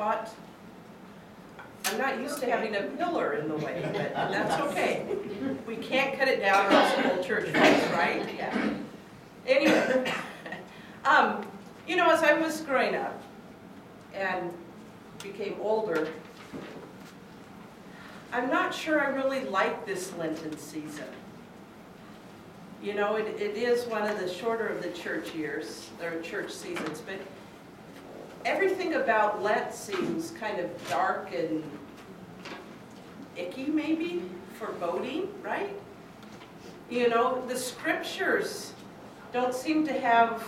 but I'm not used to having a pillar in the way, but that's okay. We can't cut it down or else the whole church falls, right? Yeah. Anyway, as I was growing up and became older, I'm not sure I really like this Lenten season. It is one of the shorter of the church years, or church seasons, but everything about Lent seems kind of dark and icky, maybe, foreboding, right? The scriptures don't seem to have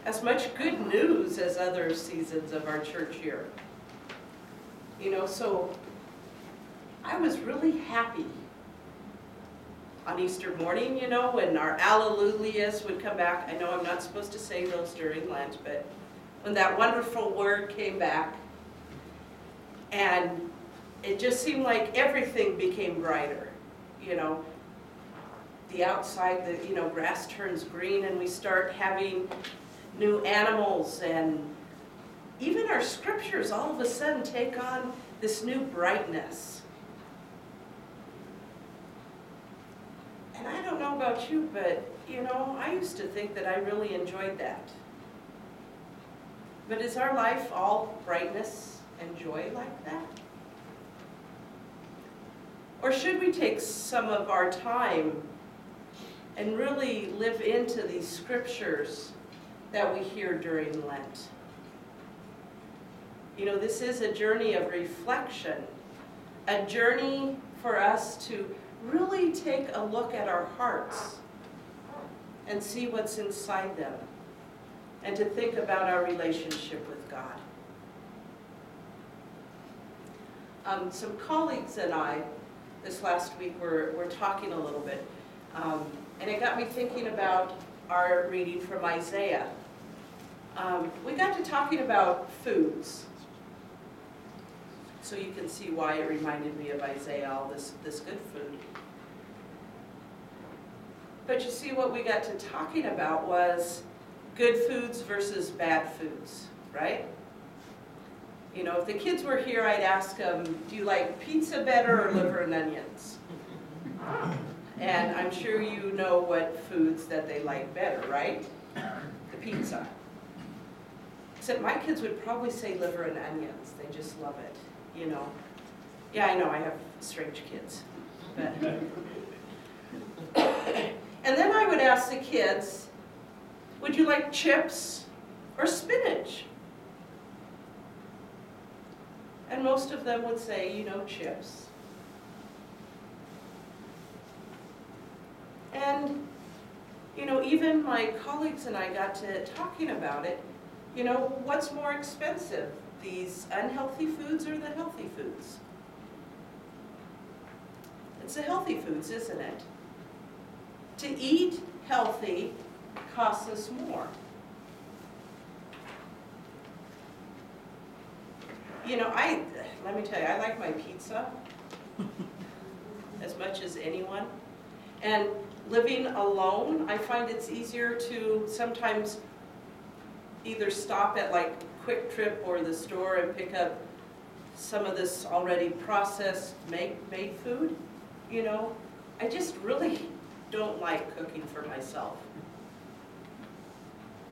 as much good news as other seasons of our church year. So I was really happy on Easter morning, when our Alleluias would come back. I know I'm not supposed to say those during Lent, but when that wonderful word came back, and it just seemed like everything became brighter. The outside, the grass turns green, and we start having new animals, and even our scriptures all of a sudden take on this new brightness. And I don't know about you, but I used to think that I really enjoyed that. But is our life all brightness and joy like that? Or should we take some of our time and really live into these scriptures that we hear during Lent? This is a journey of reflection, a journey for us to really take a look at our hearts and see what's inside them, and to think about our relationship with God. Some colleagues and I, this last week, were talking a little bit, and it got me thinking about our reading from Isaiah. We got to talking about foods, so you can see why it reminded me of Isaiah, all this good food. But you see, what we got to talking about was good foods versus bad foods, right? If the kids were here, I'd ask them, do you like pizza better or liver and onions? And I'm sure you know what foods that they like better, right? The pizza. Except my kids would probably say liver and onions. They just love it, Yeah, I know, I have strange kids. But and then I would ask the kids, would you like chips or spinach? And most of them would say, chips. And, even my colleagues and I got to talking about it. What's more expensive, these unhealthy foods or the healthy foods? It's the healthy foods, isn't it? To eat healthy costs us more. Let me tell you, I like my pizza as much as anyone. And living alone, I find it's easier to sometimes either stop at like Quick Trip or the store and pick up some of this already processed made food. I just really don't like cooking for myself.